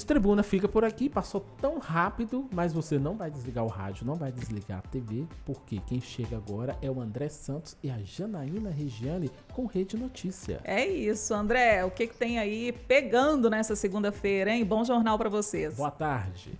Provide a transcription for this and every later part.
Esse Tribuna fica por aqui, passou tão rápido, mas você não vai desligar o rádio, não vai desligar a TV, porque quem chega agora é o André Santos e a Janaína Regiane com Rede Notícia. É isso, André. O que tem aí pegando nessa segunda-feira, hein? Bom jornal para vocês. Boa tarde.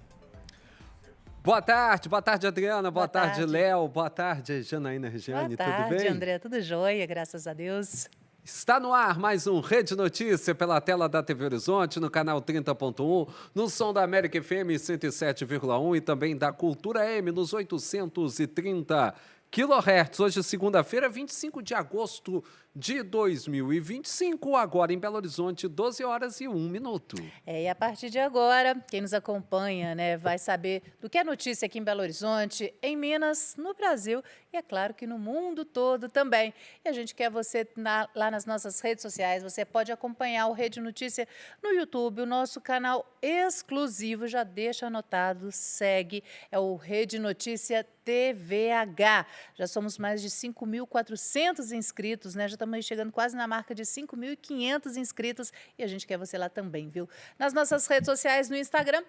Boa tarde, Adriana, boa tarde, Léo, boa tarde, Janaína Regiane, tudo bem? Boa tarde, André, tudo jóia, graças a Deus. Está no ar mais um Rede Notícia pela tela da TV Horizonte, no canal 30.1, no som da América FM 107,1 e também da Cultura M nos 830 kHz. Hoje, segunda-feira, 25 de agosto de 2025, agora em Belo Horizonte, 12 horas e 1 minuto. E a partir de agora, quem nos acompanha, né, vai saber do que é notícia aqui em Belo Horizonte, em Minas, no Brasil e, é claro, que no mundo todo também. E a gente quer você lá nas nossas redes sociais. Você pode acompanhar o Rede Notícia no YouTube, o nosso canal exclusivo. Já deixa anotado, segue, é o Rede Notícia TVH. Já somos mais de 5.400 inscritos, né? Já estamos chegando quase na marca de 5.500 inscritos e a gente quer você lá também, viu? Nas nossas redes sociais, no Instagram,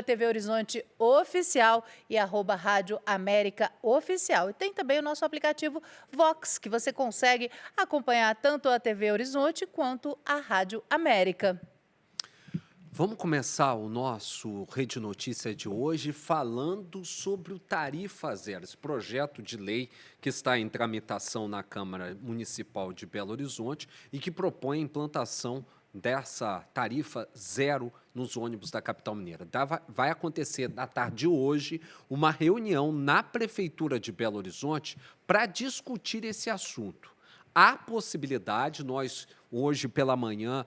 @TV Horizonte Oficial e @Rádio América Oficial. E tem também o nosso aplicativo Vox, que você consegue acompanhar tanto a TV Horizonte quanto a Rádio América. Vamos começar o nosso Rede Notícia de hoje falando sobre o Tarifa Zero, esse projeto de lei que está em tramitação na Câmara Municipal de Belo Horizonte e que propõe a implantação dessa tarifa zero nos ônibus da capital mineira. Vai acontecer na tarde de hoje uma reunião na Prefeitura de Belo Horizonte para discutir esse assunto. Há possibilidade, nós hoje pela manhã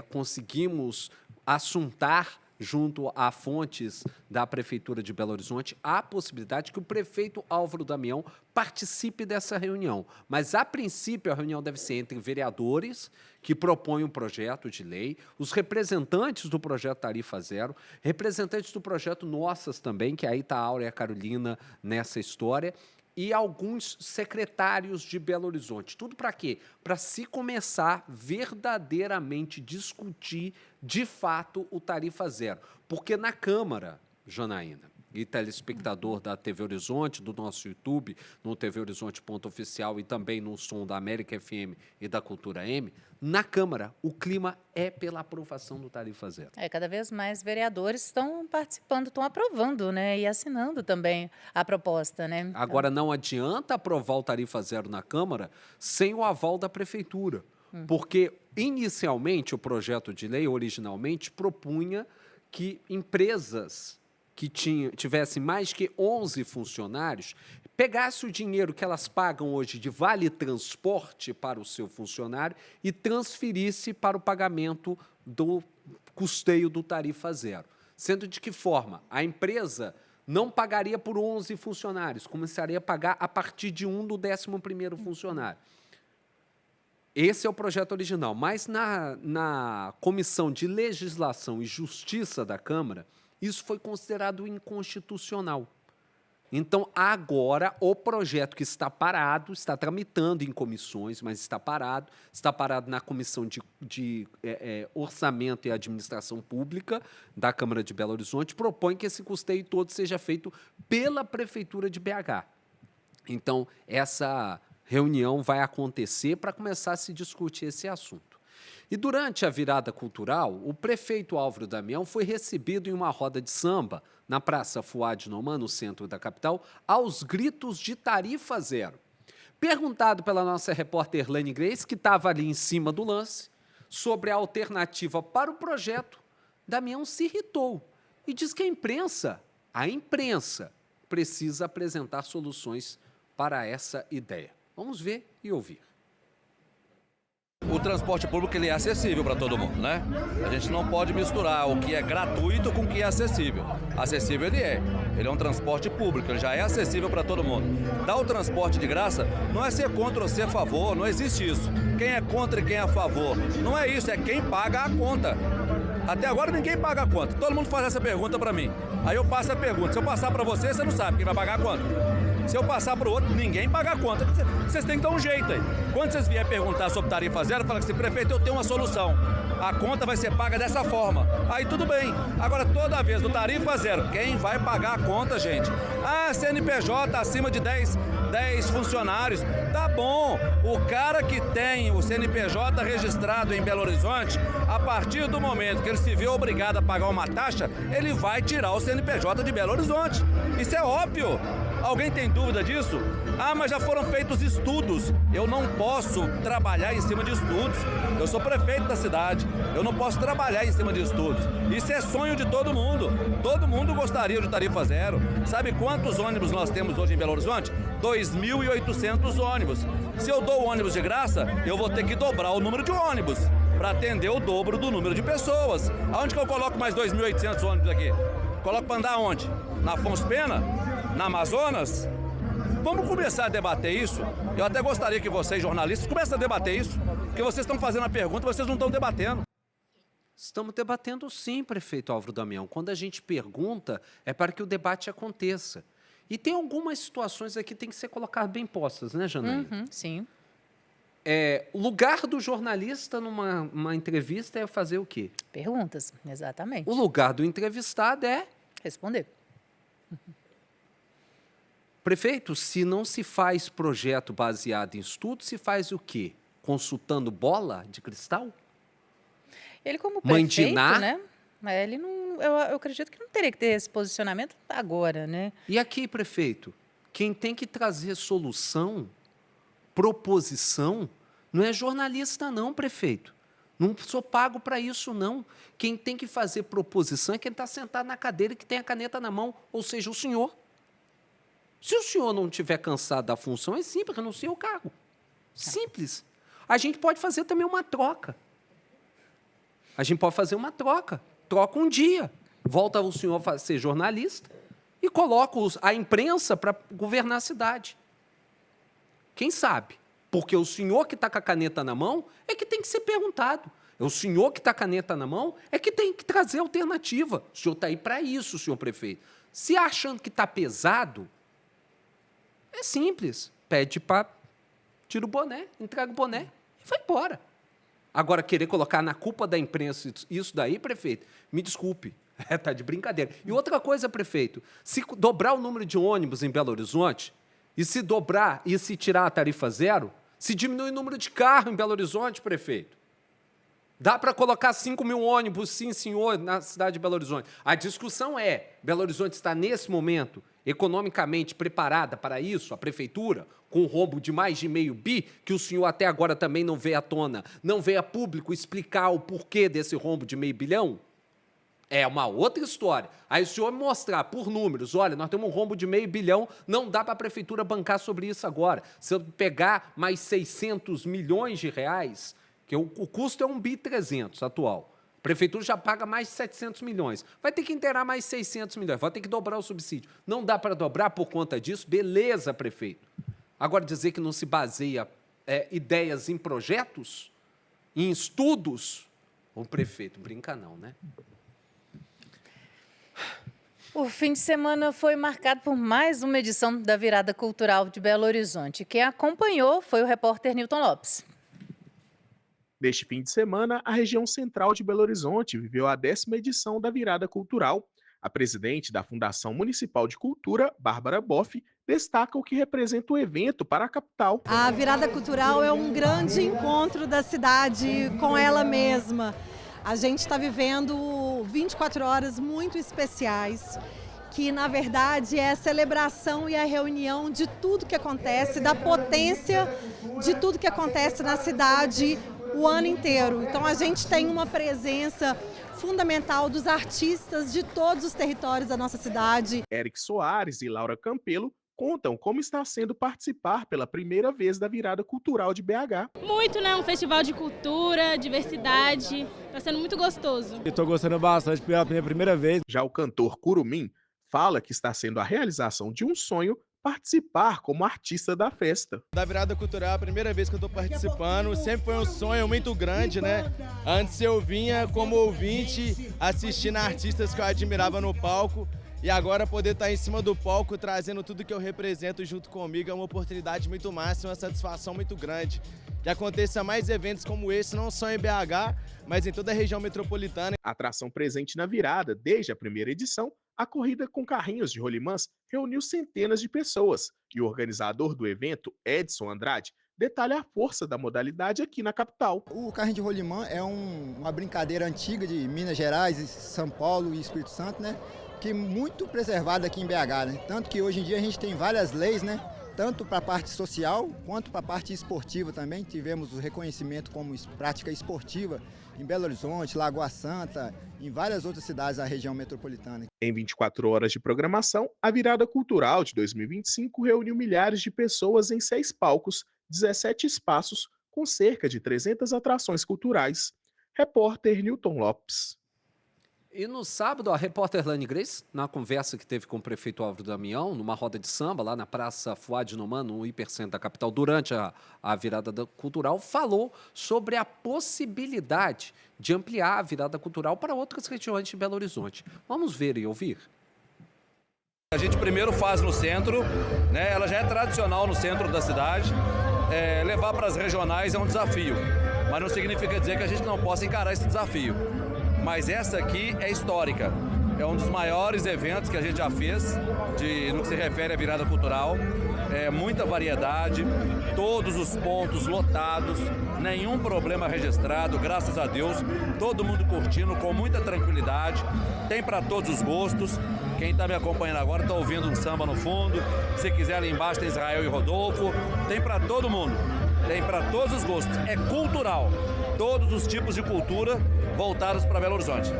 conseguimos assuntar junto a fontes da Prefeitura de Belo Horizonte a possibilidade que o prefeito Álvaro Damião participe dessa reunião. Mas, a princípio, a reunião deve ser entre vereadores que propõem um projeto de lei, os representantes do projeto Tarifa Zero, representantes do projeto Nossas também, que aí está a Áurea e a Carolina nessa história, e alguns secretários de Belo Horizonte. Tudo para quê? Para se começar verdadeiramente discutir, de fato, o Tarifa Zero. Porque na Câmara, Janaína, e telespectador da TV Horizonte, do nosso YouTube, no TV Horizonte.oficial e também no som da América FM e da Cultura M, na Câmara, o clima é pela aprovação do Tarifa Zero. Cada vez mais vereadores estão participando, estão aprovando, né, e assinando também a proposta, né? Agora, não adianta aprovar o Tarifa Zero na Câmara sem o aval da Prefeitura, porque, inicialmente, o projeto de lei, originalmente, propunha que empresas que tivessem mais que 11 funcionários, pegasse o dinheiro que elas pagam hoje de vale-transporte para o seu funcionário e transferisse para o pagamento do custeio do Tarifa Zero. Sendo de que forma? A empresa não pagaria por 11 funcionários, começaria a pagar a partir de do 11º funcionário. Esse é o projeto original, mas na Comissão de Legislação e Justiça da Câmara, isso foi considerado inconstitucional. Então, agora, o projeto que está parado, está tramitando em comissões, mas está parado na Comissão de Orçamento e Administração Pública da Câmara de Belo Horizonte, propõe que esse custeio todo seja feito pela Prefeitura de BH. Então, essa reunião vai acontecer para começar a se discutir esse assunto. E durante a virada cultural, o prefeito Álvaro Damião foi recebido em uma roda de samba na Praça Fuad Noman, no centro da capital, aos gritos de Tarifa Zero. Perguntado pela nossa repórter Lane Grace, que estava ali em cima do lance, sobre a alternativa para o projeto, Damião se irritou e diz que a imprensa precisa apresentar soluções para essa ideia. Vamos ver e ouvir. O transporte público ele é acessível para todo mundo, né? A gente não pode misturar o que é gratuito com o que é acessível. Acessível ele é um transporte público, ele já é acessível para todo mundo. Dar o transporte de graça não é ser contra ou ser a favor, não existe isso. Quem é contra e quem é a favor, não é isso, é quem paga a conta. Até agora ninguém paga a conta, todo mundo faz essa pergunta para mim. Aí eu passo a pergunta, se eu passar para você, você não sabe quem vai pagar a conta. Se eu passar para o outro, ninguém paga a conta. Vocês têm que dar um jeito aí. Quando vocês vierem perguntar sobre Tarifa Zero, fala assim, prefeito, eu tenho uma solução. a conta vai ser paga dessa forma. Aí tudo bem. Agora, toda vez do tarifa zero, quem vai pagar a conta, gente? Ah, CNPJ acima de 10 funcionários. Tá bom, o cara que tem o CNPJ registrado em Belo Horizonte, a partir do momento que ele se vê obrigado a pagar uma taxa, ele vai tirar o CNPJ de Belo Horizonte. Isso é óbvio. Alguém tem dúvida disso? Ah, mas já foram feitos estudos. Eu não posso trabalhar em cima de estudos. Eu sou prefeito da cidade. Eu não posso trabalhar em cima de estudos. Isso é sonho de todo mundo. Todo mundo gostaria de tarifa zero. Sabe quantos ônibus nós temos hoje em Belo Horizonte? 2.800 ônibus. Se eu dou o ônibus de graça, eu vou ter que dobrar o número de ônibus para atender o dobro do número de pessoas. Aonde que eu coloco mais 2.800 ônibus aqui? Coloco para andar onde? Na Afonso Pena? Na Amazonas? Vamos começar a debater isso. Eu até gostaria que vocês, jornalistas, comecem a debater isso. Porque vocês estão fazendo a pergunta, vocês não estão debatendo. Estamos debatendo sim, prefeito Álvaro Damião. Quando a gente pergunta, é para que o debate aconteça. E tem algumas situações aqui que tem que ser colocadas bem postas, né, Janaína? Sim. O lugar do jornalista numa entrevista é fazer o quê? Perguntas, exatamente. O lugar do entrevistado é... Responder. Prefeito, se não se faz projeto baseado em estudo, se faz o quê? Consultando bola de cristal? Ele como prefeito, Mandinar? né? Ele não, eu acredito que não teria que ter esse posicionamento agora, né? E aqui, prefeito, quem tem que trazer solução, proposição, não é jornalista não, prefeito. Não sou pago para isso, não. Quem tem que fazer proposição é quem está sentado na cadeira e que tem a caneta na mão, ou seja, o senhor. Se o senhor não estiver cansado da função, é simples, renuncia ao cargo. Simples. A gente pode fazer também uma troca. A gente pode fazer uma troca. Troca um dia. Volta o senhor a ser jornalista e coloca a imprensa para governar a cidade. Quem sabe? Porque o senhor que está com a caneta na mão é que tem que ser perguntado. É o senhor que está com a caneta na mão é que tem que trazer alternativa. O senhor está aí para isso, senhor prefeito. Se achando que está pesado, é simples. Pede para... Tira o boné, entrega o boné e vai embora. Agora, querer colocar na culpa da imprensa isso daí, prefeito, me desculpe, está de brincadeira. E outra coisa, prefeito, se dobrar o número de ônibus em Belo Horizonte, e se dobrar e se tirar a tarifa zero, se diminui o número de carro em Belo Horizonte, prefeito. Dá para colocar 5 mil ônibus, sim, senhor, na cidade de Belo Horizonte. A discussão é, Belo Horizonte está, nesse momento, economicamente preparada para isso, a prefeitura, com um rombo de mais de R$500 bilhão, que o senhor até agora também não veio à tona, não veio a público explicar o porquê desse rombo de R$500 bilhão? É uma outra história. Aí o senhor me mostrar por números, olha, nós temos um rombo de R$500 bilhão, não dá para a prefeitura bancar sobre isso agora. Se eu pegar mais 600 milhões de reais, que o custo é 1,3 bilhão atual, a prefeitura já paga mais de 700 milhões. Vai ter que inteirar mais 600 milhões, vai ter que dobrar o subsídio. Não dá para dobrar por conta disso? Beleza, prefeito. Agora, dizer que não se baseia ideias em projetos, em estudos, o prefeito brinca não, né? O fim de semana foi marcado por mais uma edição da Virada Cultural de Belo Horizonte. Quem acompanhou foi o repórter Newton Lopes. Neste fim de semana, a região central de Belo Horizonte viveu a 10ª edição da Virada Cultural. A presidente da Fundação Municipal de Cultura, Bárbara Boff, destaca o que representa o evento para a capital. A Virada Cultural é um grande encontro da cidade com ela mesma. A gente está vivendo 24 horas muito especiais, que na verdade é a celebração e a reunião de tudo que acontece, da potência de tudo que acontece na cidade o ano inteiro. Então a gente tem uma presença fundamental dos artistas de todos os territórios da nossa cidade. Eric Soares e Laura Campelo contam como está sendo participar pela primeira vez da Virada Cultural de BH. Muito, né? Um festival de cultura, diversidade, está sendo muito gostoso. Estou gostando bastante pela minha primeira vez. Já o cantor Curumim fala que está sendo a realização de um sonho participar como artista da festa. Da Virada Cultural, a primeira vez que eu estou participando, sempre foi um sonho muito grande, né? Antes eu vinha como ouvinte, assistindo artistas que eu admirava no palco, E agora poder estar em cima do palco, trazendo tudo que eu represento junto comigo, é uma oportunidade muito massa, uma satisfação muito grande. Que aconteça mais eventos como esse, não só em BH, mas em toda a região metropolitana. Atração presente na virada desde a primeira edição, a corrida com carrinhos de rolimãs reuniu centenas de pessoas e o organizador do evento, Edson Andrade, detalha a força da modalidade aqui na capital. O carrinho de rolimã é uma brincadeira antiga de Minas Gerais, São Paulo e Espírito Santo, né? Que é muito preservada aqui em BH, né? Tanto que hoje em dia a gente tem várias leis, né? Tanto para a parte social quanto para a parte esportiva também. Tivemos o reconhecimento como prática esportiva em Belo Horizonte, Lagoa Santa, em várias outras cidades da região metropolitana. Em 24 horas de programação, a Virada Cultural de 2025 reuniu milhares de pessoas em 6 palcos, 17 espaços, com cerca de 300 atrações culturais. Repórter Newton Lopes. E no sábado, a repórter Lani Grace, na conversa que teve com o prefeito Álvaro Damião, numa roda de samba, lá na Praça Fuad Noman, no hipercentro da capital, durante a virada cultural, falou sobre a possibilidade de ampliar a virada cultural para outras regiões de Belo Horizonte. Vamos ver e ouvir? A gente primeiro faz no centro, né? Ela já é tradicional no centro da cidade. Levar para as regionais é um desafio, mas não significa dizer que a gente não possa encarar esse desafio. Mas essa aqui é histórica, é um dos maiores eventos que a gente já fez no que se refere à virada cultural. Muita variedade, todos os pontos lotados, nenhum problema registrado, graças a Deus, todo mundo curtindo com muita tranquilidade, tem para todos os gostos. Quem está me acompanhando agora está ouvindo um samba no fundo, se quiser ali embaixo tem Israel e Rodolfo, tem para todo mundo, tem para todos os gostos, é cultural, todos os tipos de cultura voltados para Belo Horizonte.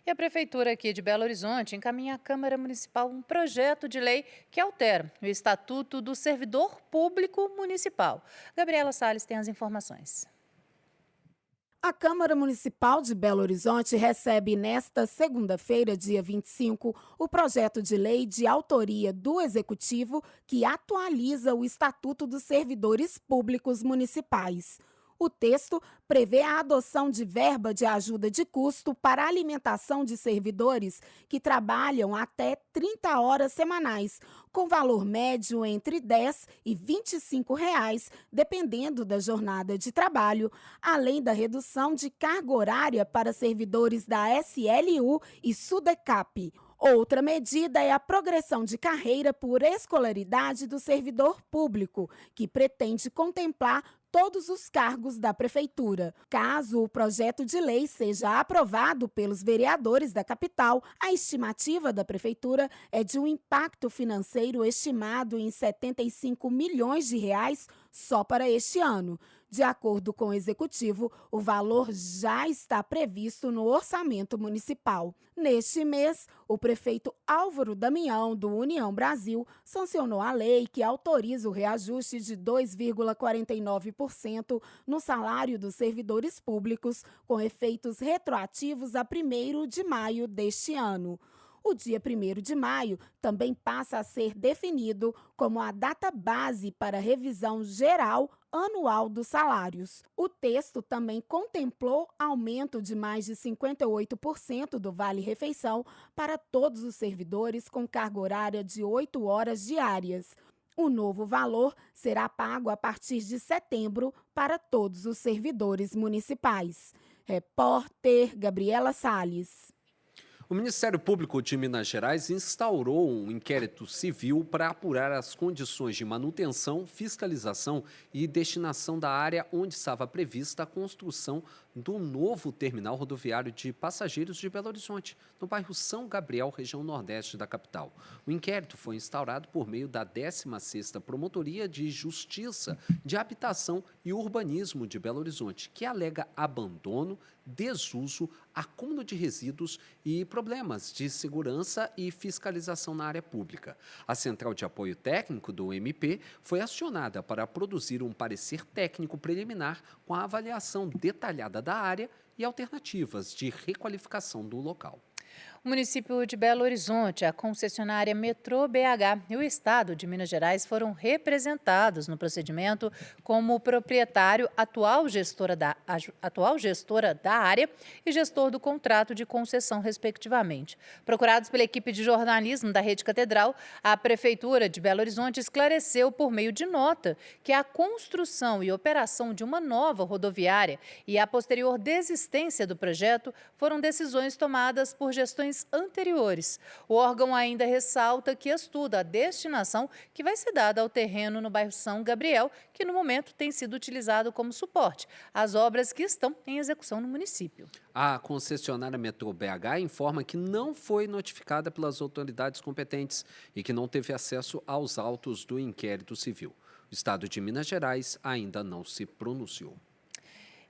E a Prefeitura aqui de Belo Horizonte encaminha à Câmara Municipal um projeto de lei que altera o Estatuto do Servidor Público Municipal. Gabriela Salles tem as informações. A Câmara Municipal de Belo Horizonte recebe nesta segunda-feira, dia 25, o projeto de lei de autoria do Executivo que atualiza o Estatuto dos Servidores Públicos Municipais. O texto prevê a adoção de verba de ajuda de custo para a alimentação de servidores que trabalham até 30 horas semanais, com valor médio entre R$10 e R$25, dependendo da jornada de trabalho, além da redução de carga horária para servidores da SLU e SUDECAP. Outra medida é a progressão de carreira por escolaridade do servidor público, que pretende contemplar todos os cargos da Prefeitura. Caso o projeto de lei seja aprovado pelos vereadores da capital, a estimativa da Prefeitura é de um impacto financeiro estimado em R$75 milhões só para este ano. De acordo com o Executivo, o valor já está previsto no orçamento municipal. Neste mês, o prefeito Álvaro Damião, do União Brasil, sancionou a lei que autoriza o reajuste de 2,49% no salário dos servidores públicos, com efeitos retroativos a 1º de maio deste ano. O dia 1º de maio também passa a ser definido como a data base para a revisão geral anual dos salários. O texto também contemplou aumento de mais de 58% do vale-refeição para todos os servidores com carga horária de 8 horas diárias. O novo valor será pago a partir de setembro para todos os servidores municipais. Repórter Gabriela Salles. O Ministério Público de Minas Gerais instaurou um inquérito civil para apurar as condições de manutenção, fiscalização e destinação da área onde estava prevista a construção do novo terminal rodoviário de passageiros de Belo Horizonte, no bairro São Gabriel, região nordeste da capital. O inquérito foi instaurado por meio da 16ª Promotoria de Justiça de Habitação e Urbanismo de Belo Horizonte, que alega abandono, desuso, acúmulo de resíduos e problemas de segurança e fiscalização na área pública. A Central de Apoio Técnico do MP foi acionada para produzir um parecer técnico preliminar com a avaliação detalhada da área e alternativas de requalificação do local. O município de Belo Horizonte, a concessionária Metrô BH e o Estado de Minas Gerais foram representados no procedimento como proprietário, atual gestora da área e gestor do contrato de concessão, respectivamente. Procurados pela equipe de jornalismo da Rede Catedral, a Prefeitura de Belo Horizonte esclareceu por meio de nota que a construção e operação de uma nova rodoviária e a posterior desistência do projeto foram decisões tomadas por gestões anteriores. O órgão ainda ressalta que estuda a destinação que vai ser dada ao terreno no bairro São Gabriel, que no momento tem sido utilizado como suporte às obras que estão em execução no município. A concessionária Metrô BH informa que não foi notificada pelas autoridades competentes e que não teve acesso aos autos do inquérito civil. O Estado de Minas Gerais ainda não se pronunciou.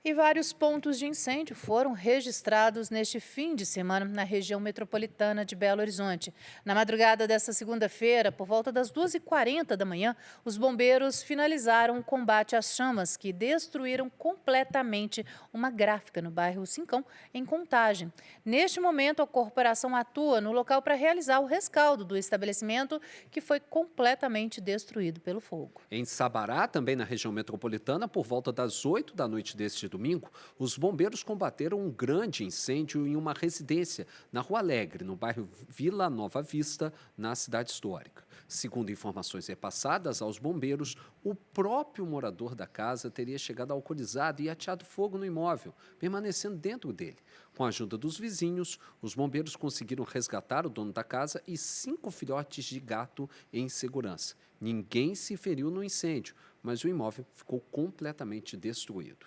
E vários pontos de incêndio foram registrados neste fim de semana na região metropolitana de Belo Horizonte. Na madrugada desta segunda-feira, por volta das 2h40 da manhã, os bombeiros finalizaram o combate às chamas que destruíram completamente uma gráfica no bairro Cincão, em Contagem. Neste momento, a corporação atua no local para realizar o rescaldo do estabelecimento, que foi completamente destruído pelo fogo. Em Sabará, também na região metropolitana, por volta das 8 da noite deste domingo, os bombeiros combateram um grande incêndio em uma residência na Rua Alegre, no bairro Vila Nova Vista, na cidade histórica. Segundo informações repassadas aos bombeiros, o próprio morador da casa teria chegado alcoolizado e ateado fogo no imóvel, permanecendo dentro dele. Com a ajuda dos vizinhos, os bombeiros conseguiram resgatar o dono da casa e 5 filhotes de gato em segurança. Ninguém se feriu no incêndio, mas o imóvel ficou completamente destruído.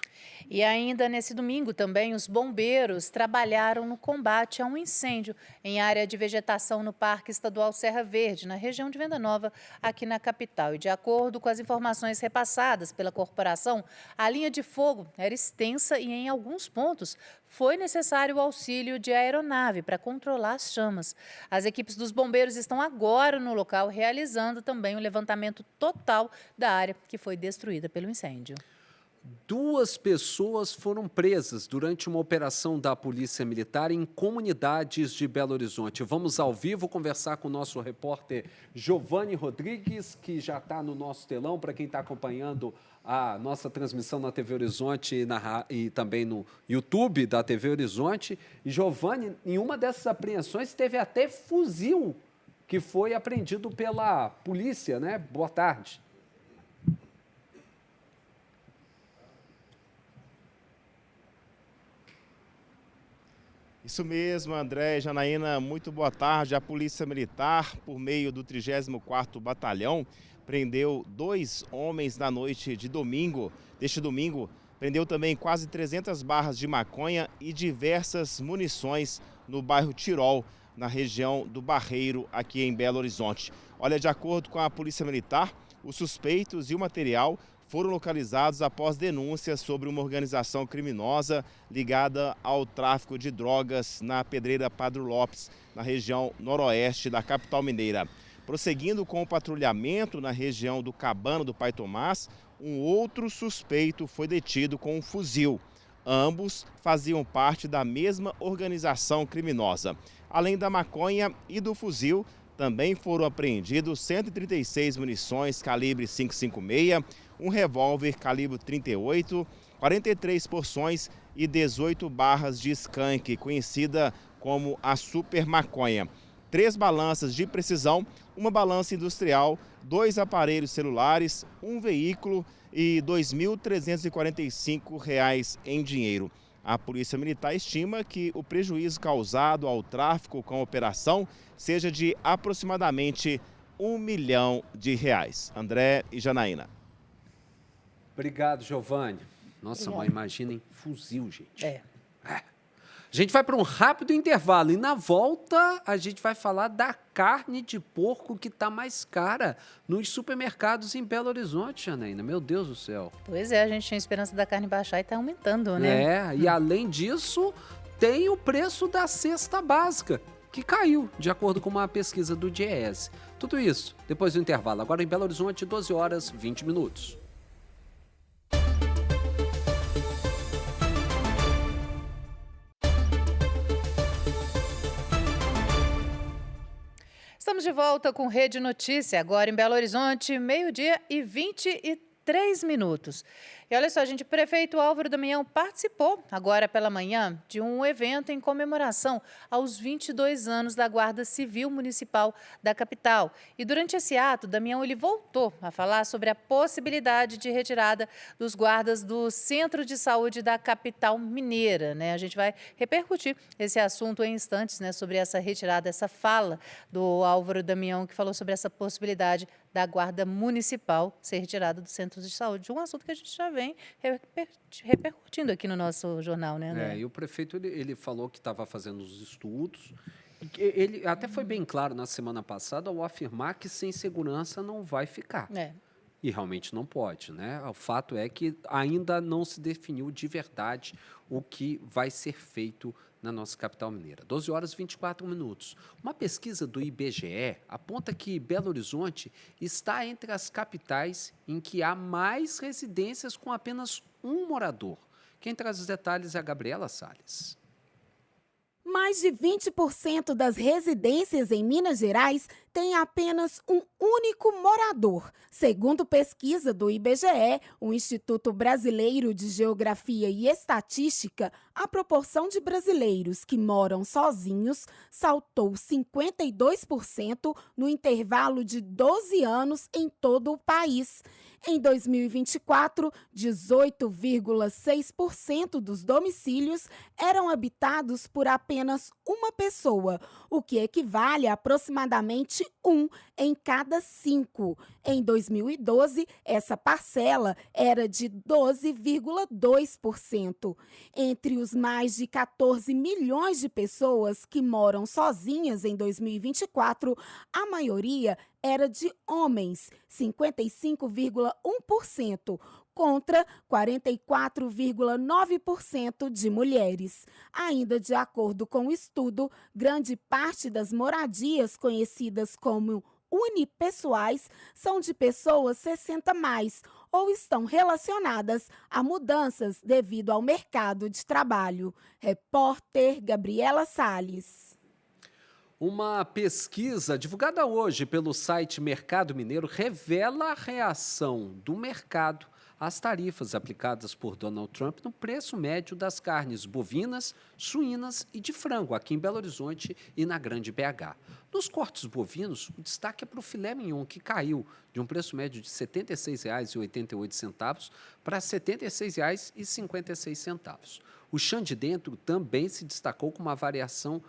E ainda nesse domingo também, os bombeiros trabalharam no combate a um incêndio em área de vegetação no Parque Estadual Serra Verde, na região de Venda Nova, aqui na capital. E de acordo com as informações repassadas pela corporação, a linha de fogo era extensa e em alguns pontos foi necessário o auxílio de aeronave para controlar as chamas. As equipes dos bombeiros estão agora no local realizando também o levantamento total da área que foi destruída pelo incêndio. 2 pessoas foram presas durante uma operação da Polícia Militar em comunidades de Belo Horizonte. Vamos ao vivo conversar com o nosso repórter Giovanni Rodrigues, que já está no nosso telão, para quem está acompanhando a nossa transmissão na TV Horizonte e também no YouTube da TV Horizonte. E, Giovanni, em uma dessas apreensões teve até fuzil que foi apreendido pela polícia, né? Boa tarde. Isso mesmo, André e Janaína, muito boa tarde. A Polícia Militar, por meio do 34º Batalhão, prendeu 2 homens na noite de domingo. Deste domingo, prendeu também quase 300 barras de maconha e diversas munições no bairro Tirol, na região do Barreiro, aqui em Belo Horizonte. Olha, de acordo com a Polícia Militar, os suspeitos e o material foram localizados após denúncias sobre uma organização criminosa ligada ao tráfico de drogas na Pedreira Padre Lopes, na região noroeste da capital mineira. Prosseguindo com o patrulhamento na região do Cabana do Pai Tomás, um outro suspeito foi detido com um fuzil. Ambos faziam parte da mesma organização criminosa. Além da maconha e do fuzil, também foram apreendidos 136 munições calibre .556, um revólver calibre .38, 43 porções e 18 barras de skunk, conhecida como a super maconha. 3 balanças de precisão, uma balança industrial, 2 aparelhos celulares, um veículo e R$ 2.345 em dinheiro. A Polícia Militar estima que o prejuízo causado ao tráfico com a operação seja de aproximadamente R$1 milhão. André e Janaína. Obrigado, Giovanni. Nossa, mãe, imaginem fuzil, gente. É. A gente vai para um rápido intervalo e na volta a gente vai falar da carne de porco que está mais cara nos supermercados em Belo Horizonte, Janaína. Meu Deus do céu. Pois é, a gente tinha esperança da carne baixar e está aumentando, né? E além disso, tem o preço da cesta básica, que caiu, de acordo com uma pesquisa do DIEESE. Tudo isso depois do intervalo. Agora em Belo Horizonte, 12h20. Estamos de volta com Rede Notícia, agora em Belo Horizonte, 12h23 minutos. E olha só, gente, o prefeito Álvaro Damião participou agora pela manhã de um evento em comemoração aos 22 anos da Guarda Civil Municipal da capital. E durante esse ato, Damião ele voltou a falar sobre a possibilidade de retirada dos guardas do Centro de Saúde da capital mineira, né? A gente vai repercutir esse assunto em instantes, né, sobre essa retirada, essa fala do Álvaro Damião, que falou sobre essa possibilidade da Guarda Municipal ser retirada do Centro de Saúde. Um assunto que a gente já vem repercutindo aqui no nosso jornal, né, André? E o prefeito ele falou que estava fazendo os estudos. Ele até foi bem claro na semana passada ao afirmar que sem segurança não vai ficar. E realmente não pode, né? O fato é que ainda não se definiu de verdade o que vai ser feito na nossa capital mineira. 12h24. Uma pesquisa do IBGE aponta que Belo Horizonte está entre as capitais em que há mais residências com apenas um morador. Quem traz os detalhes é a Gabriela Salles. Mais de 20% das residências em Minas Gerais têm apenas um único morador. Segundo pesquisa do IBGE, o Instituto Brasileiro de Geografia e Estatística, a proporção de brasileiros que moram sozinhos saltou 52% no intervalo de 12 anos em todo o país. Em 2024, 18,6% dos domicílios eram habitados por apenas uma pessoa, o que equivale a aproximadamente 1 em cada 5. Em 2012, essa parcela era de 12,2%. Entre os mais de 14 milhões de pessoas que moram sozinhas em 2024, a maioria era de homens, 55,1%, contra 44,9% de mulheres. Ainda de acordo com o estudo, grande parte das moradias conhecidas como unipessoais são de pessoas 60+, ou estão relacionadas a mudanças devido ao mercado de trabalho. Repórter Gabriela Salles. Uma pesquisa divulgada hoje pelo site Mercado Mineiro revela a reação do mercado às tarifas aplicadas por Donald Trump no preço médio das carnes bovinas, suínas e de frango aqui em Belo Horizonte e na Grande BH. Nos cortes bovinos, o destaque é para o filé mignon, que caiu de um preço médio de R$ 76,88 para R$ 76,56. O chã de dentro também se destacou com uma variação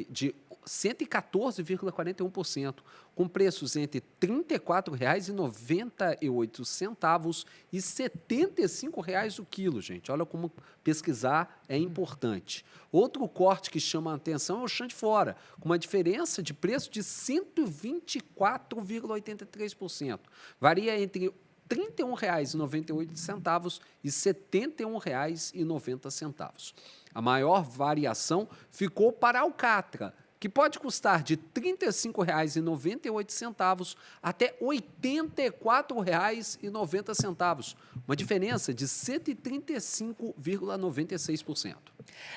de 114,41%, com preços entre R$ 34,98 e R$ 75,00 o quilo, gente. Olha como pesquisar é importante. Outro corte que chama a atenção é o chã de fora, com uma diferença de preço de 124,83%. Varia entre R$ 31,98 e R$ 71,90. A maior variação ficou para a alcatra, que pode custar de R$ 35,98 até R$ 84,90, uma diferença de 135,96%.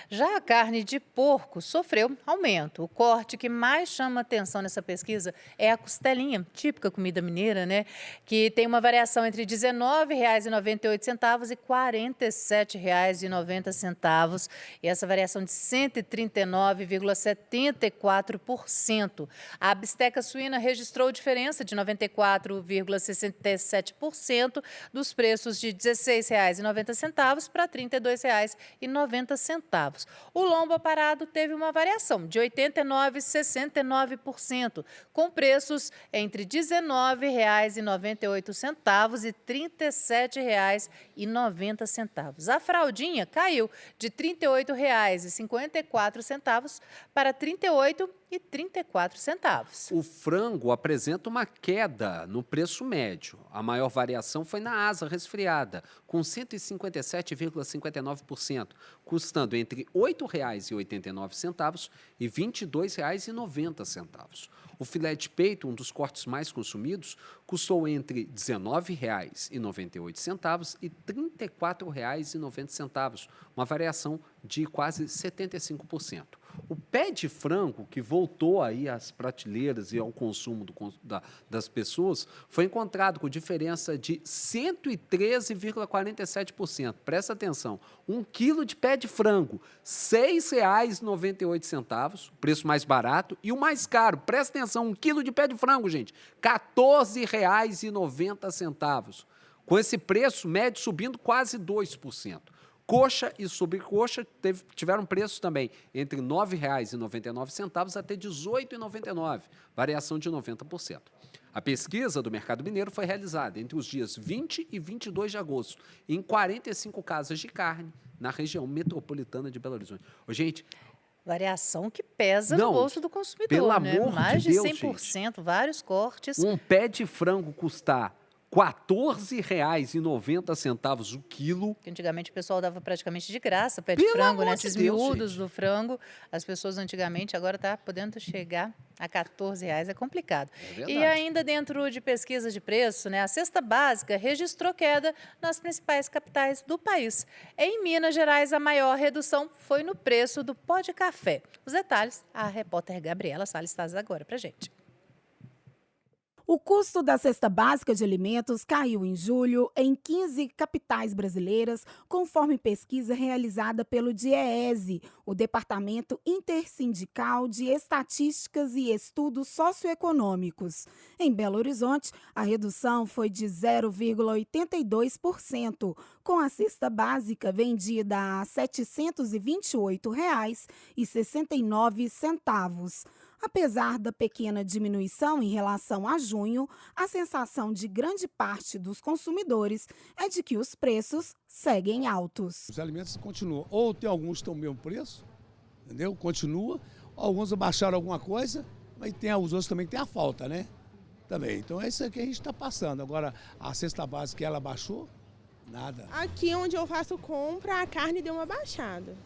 Já a carne de porco sofreu aumento. O corte que mais chama atenção nessa pesquisa é a costelinha, típica comida mineira, né? Que tem uma variação entre R$ 19,98 e R$ 47,90. E essa variação de 139,74%. A bisteca suína registrou diferença de 94,67% dos preços de R$ 16,90 para R$ 32,90. O lombo aparado teve uma variação de 89,69%, com preços entre R$ 19,98 e R$ 37,90. A fraldinha caiu de R$ 38,54 para R$ 38,34. O frango apresenta uma queda no preço médio. A maior variação foi na asa resfriada, com 157,59%, custando entre R$ 8,89 e R$ 22,90. O filé de peito, um dos cortes mais consumidos, custou entre R$ 19,98 e R$ 34,90, uma variação de quase 75%. O pé de frango, que voltou aí às prateleiras e ao consumo das pessoas, foi encontrado com diferença de 113,47%. Presta atenção, 1 quilo de pé de frango, R$ 6,98, preço mais barato, e o mais caro, presta atenção, 1 quilo de pé de frango, gente, R$ 14,90. Com esse preço médio subindo quase 2%. Coxa e sobrecoxa tiveram preços também entre R$ 9,99 até R$ 18,99, variação de 90%. A pesquisa do Mercado Mineiro foi realizada entre os dias 20 e 22 de agosto, em 45 casas de carne na região metropolitana de Belo Horizonte. Gente, variação que pesa no bolso do consumidor, pelo né? amor Mais de Deus, 100%, gente. Vários cortes. Um pé de frango custar R$ 14,90 o quilo. Que antigamente o pessoal dava praticamente de graça pé de frango, né? Esses miúdos gente. do frango. As pessoas antigamente agora tá podendo chegar a R$ 14,00, é complicado. É e ainda dentro de pesquisa de preço, né? A cesta básica registrou queda nas principais capitais do país. Em Minas Gerais, a maior redução foi no preço do pó de café. Os detalhes, a repórter Gabriela Salles traz agora pra gente. O custo da cesta básica de alimentos caiu em julho em 15 capitais brasileiras, conforme pesquisa realizada pelo DIEESE, o Departamento Intersindical de Estatísticas e Estudos Socioeconômicos. Em Belo Horizonte, a redução foi de 0,82%, com a cesta básica vendida a R$ 728,69. Apesar da pequena diminuição em relação a junho, a sensação de grande parte dos consumidores é de que os preços seguem altos. Os alimentos continuam, ou tem alguns que estão no mesmo preço, entendeu? Continua, alguns abaixaram alguma coisa, mas tem os outros também que tem a falta, né? Também. Então é isso que a gente está passando. Agora, a cesta básica, ela baixou? Nada. Aqui onde eu faço compra, a carne deu uma baixada,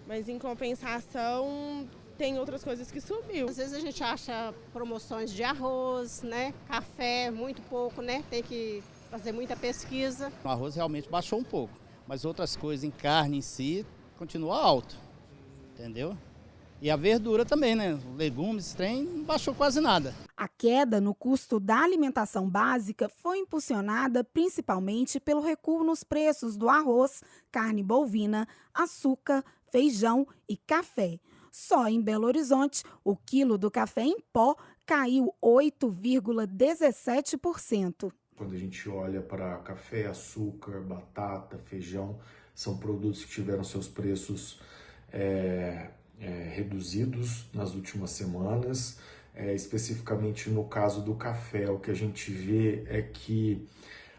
mas em compensação tem outras coisas que subiu. Às vezes a gente acha promoções de arroz, né? Café, muito pouco, né? Tem que fazer muita pesquisa. O arroz realmente baixou um pouco, mas outras coisas em carne em si continua alto, entendeu? E a verdura também, né? Legumes, trem, não baixou quase nada. A queda no custo da alimentação básica foi impulsionada principalmente pelo recuo nos preços do arroz, carne bovina, açúcar, feijão e café. Só em Belo Horizonte, o quilo do café em pó caiu 8,17%. Quando a gente olha para café, açúcar, batata, feijão, são produtos que tiveram seus preços reduzidos nas últimas semanas. Especificamente no caso do café, o que a gente vê é que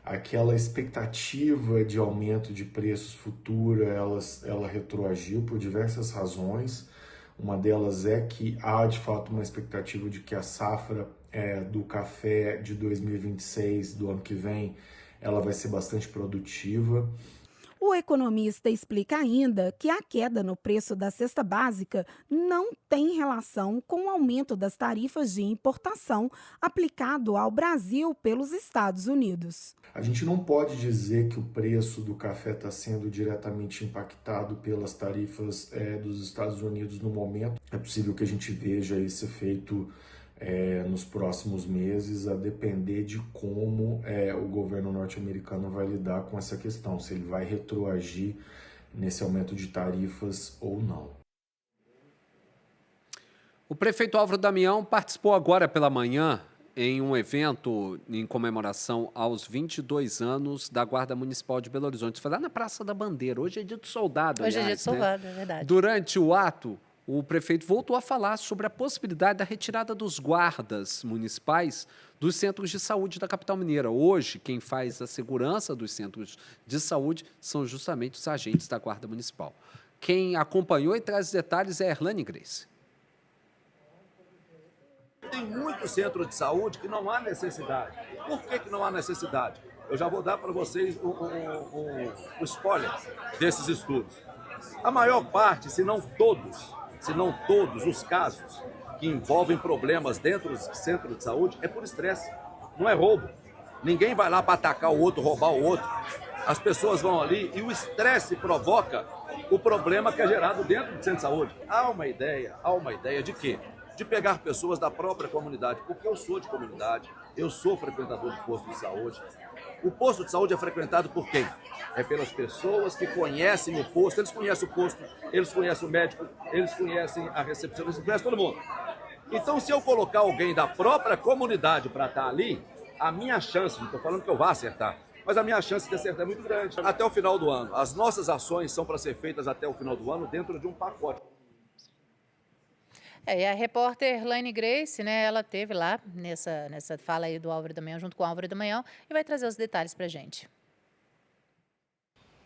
aquela expectativa de aumento de preços futura, ela retroagiu por diversas razões. Uma delas é que há, de fato, uma expectativa de que a safra do café de 2026, do ano que vem, ela vai ser bastante produtiva. O economista explica ainda que a queda no preço da cesta básica não tem relação com o aumento das tarifas de importação aplicado ao Brasil pelos Estados Unidos. A gente não pode dizer que o preço do café está sendo diretamente impactado pelas tarifas dos Estados Unidos no momento. É possível que a gente veja esse efeito nos próximos meses, a depender de como o governo norte-americano vai lidar com essa questão, se ele vai retroagir nesse aumento de tarifas ou não. O prefeito Álvaro Damião participou agora pela manhã em um evento em comemoração aos 22 anos da Guarda Municipal de Belo Horizonte. Foi lá na Praça da Bandeira. Hoje é dia do soldado, Hoje aliás, é dia do soldado, é verdade. Durante o ato, o prefeito voltou a falar sobre a possibilidade da retirada dos guardas municipais dos centros de saúde da capital mineira. Hoje, quem faz a segurança dos centros de saúde são justamente os agentes da Guarda Municipal. Quem acompanhou e traz os detalhes é a Erlane Grace. Tem muito centro de saúde que não há necessidade. Por que não há necessidade? Eu já vou dar para vocês o spoiler desses estudos. A maior parte, se não todos os casos que envolvem problemas dentro do centro de saúde é por estresse, não é roubo. Ninguém vai lá para atacar o outro, roubar o outro. As pessoas vão ali e o estresse provoca o problema que é gerado dentro do centro de saúde. Há uma ideia de quê? De pegar pessoas da própria comunidade, porque eu sou de comunidade, eu sou frequentador de posto de saúde. O posto de saúde é frequentado por quem? É pelas pessoas que conhecem o posto, eles conhecem o posto, eles conhecem o médico, eles conhecem a recepção, eles conhecem todo mundo. Então, se eu colocar alguém da própria comunidade para estar ali, a minha chance, não estou falando que eu vá acertar, mas a minha chance de acertar é muito grande. Até o final do ano. As nossas ações são para ser feitas até o final do ano dentro de um pacote. E a repórter Laine Grace, né, ela teve lá nessa fala aí do Álvaro da Manhã, junto com o Álvaro da Manhã, e vai trazer os detalhes para a gente.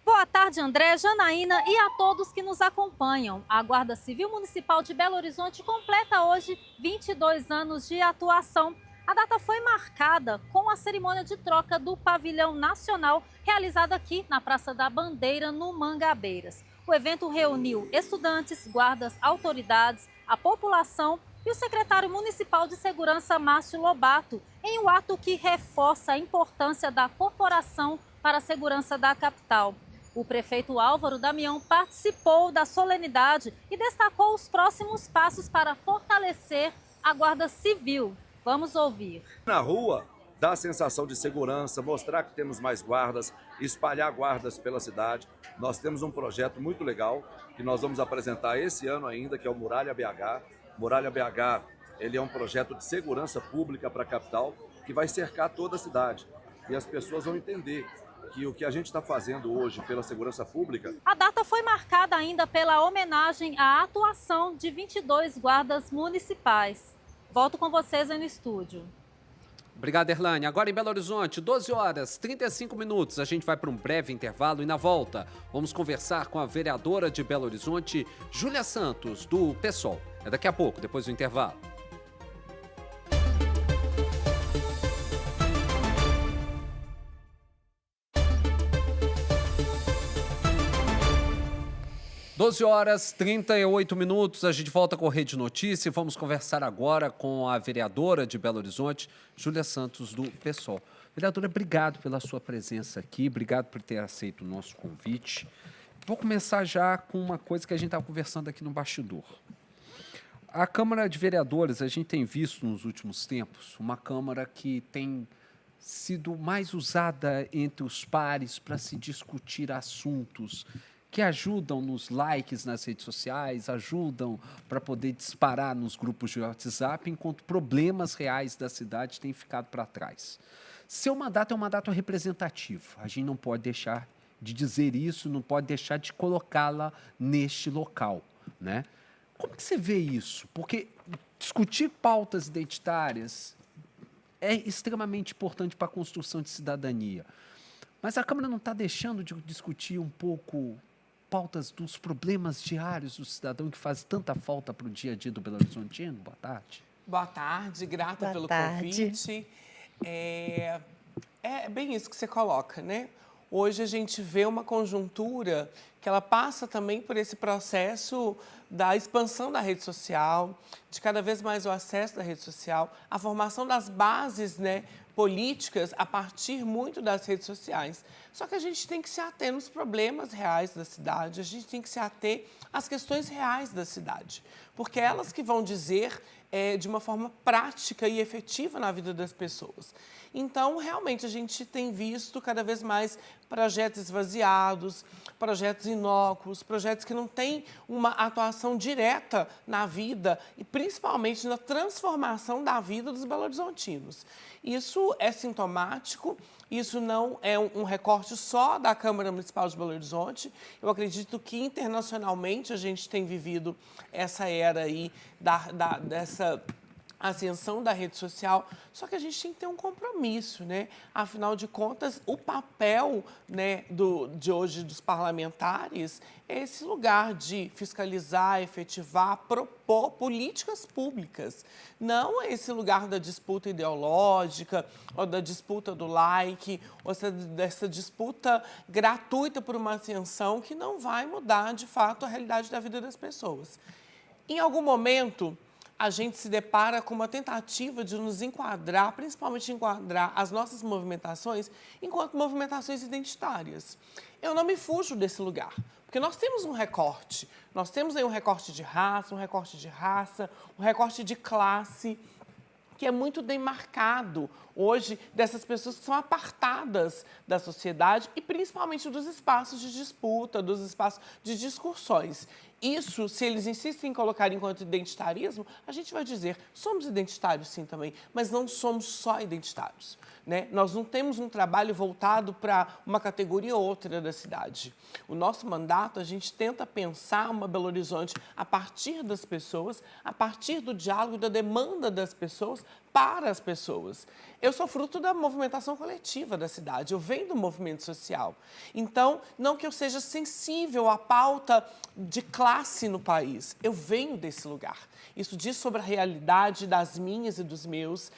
Boa tarde, André, Janaína e a todos que nos acompanham. A Guarda Civil Municipal de Belo Horizonte completa hoje 22 anos de atuação. A data foi marcada com a cerimônia de troca do pavilhão nacional, realizada aqui na Praça da Bandeira, no Mangabeiras. O evento reuniu estudantes, guardas, autoridades, a população e o secretário municipal de segurança, Márcio Lobato, em um ato que reforça a importância da corporação para a segurança da capital. O prefeito Álvaro Damião participou da solenidade e destacou os próximos passos para fortalecer a Guarda Civil. Vamos ouvir. Na rua, dá a sensação de segurança, mostrar que temos mais guardas, espalhar guardas pela cidade. Nós temos um projeto muito legal que nós vamos apresentar esse ano ainda, que é o Muralha BH. Muralha BH, ele é um projeto de segurança pública para a capital que vai cercar toda a cidade. E as pessoas vão entender que o que a gente está fazendo hoje pela segurança pública... A data foi marcada ainda pela homenagem à atuação de 22 guardas municipais. Volto com vocês aí no estúdio. Obrigado, Erlane. Agora em Belo Horizonte, 12 horas, 35 minutos. A gente vai para um breve intervalo e na volta vamos conversar com a vereadora de Belo Horizonte, Júlia Santos, do PSOL. É daqui a pouco, depois do intervalo. Doze horas, 38 minutos, a gente volta com a Rede Notícia e vamos conversar agora com a vereadora de Belo Horizonte, Júlia Santos, do PSOL. Vereadora, obrigado pela sua presença aqui, obrigado por ter aceito o nosso convite. Vou começar já com uma coisa que a gente estava conversando aqui no bastidor. A Câmara de Vereadores, a gente tem visto nos últimos tempos, uma Câmara que tem sido mais usada entre os pares para se discutir assuntos que ajudam nos likes nas redes sociais, ajudam para poder disparar nos grupos de WhatsApp, enquanto problemas reais da cidade têm ficado para trás. Seu mandato é um mandato representativo. A gente não pode deixar de dizer isso, não pode deixar de colocá-la neste local, né? Como que você vê isso? Porque discutir pautas identitárias é extremamente importante para a construção de cidadania. Mas a Câmara não está deixando de discutir um pouco pautas dos problemas diários do cidadão que faz tanta falta para o dia a dia do Belo Horizontino? Boa tarde. Boa tarde, grata pelo convite. É bem isso que você coloca, né? Hoje a gente vê uma conjuntura que ela passa também por esse processo da expansão da rede social, de cada vez mais o acesso da rede social, a formação das bases, né, políticas a partir muito das redes sociais. Só que a gente tem que se ater nos problemas reais da cidade, a gente tem que se ater às questões reais da cidade, porque é elas que vão dizer de uma forma prática e efetiva na vida das pessoas. Então, realmente, a gente tem visto cada vez mais projetos esvaziados, projetos inócuos, projetos que não têm uma atuação direta na vida e principalmente na transformação da vida dos belo-horizontinos. Isso é sintomático, isso não é um recorte só da Câmara Municipal de Belo Horizonte. Eu acredito que internacionalmente a gente tem vivido essa era aí dessa ascensão da rede social, só que a gente tem que ter um compromisso, né? Afinal de contas, o papel, né, de hoje dos parlamentares é esse lugar de fiscalizar, efetivar, propor políticas públicas. Não é esse lugar da disputa ideológica, ou da disputa do like, ou dessa disputa gratuita por uma ascensão que não vai mudar, de fato, a realidade da vida das pessoas. Em algum momento, a gente se depara com uma tentativa de nos enquadrar, principalmente enquadrar as nossas movimentações enquanto movimentações identitárias. Eu não me fujo desse lugar, porque nós temos um recorte. Nós temos aí um recorte de raça, um recorte de classe, que é muito demarcado hoje dessas pessoas que são apartadas da sociedade e principalmente dos espaços de disputa, dos espaços de discussões. Isso, se eles insistem em colocar enquanto identitarismo, a gente vai dizer, somos identitários sim também, mas não somos só identitários, né? Nós não temos um trabalho voltado para uma categoria ou outra da cidade. O nosso mandato, a gente tenta pensar uma Belo Horizonte a partir das pessoas, a partir do diálogo, da demanda das pessoas para as pessoas. Eu sou fruto da movimentação coletiva da cidade, eu venho do movimento social. Então, não que eu seja sensível à pauta de classe no país, eu venho desse lugar. Isso diz sobre a realidade das minhas e dos meus,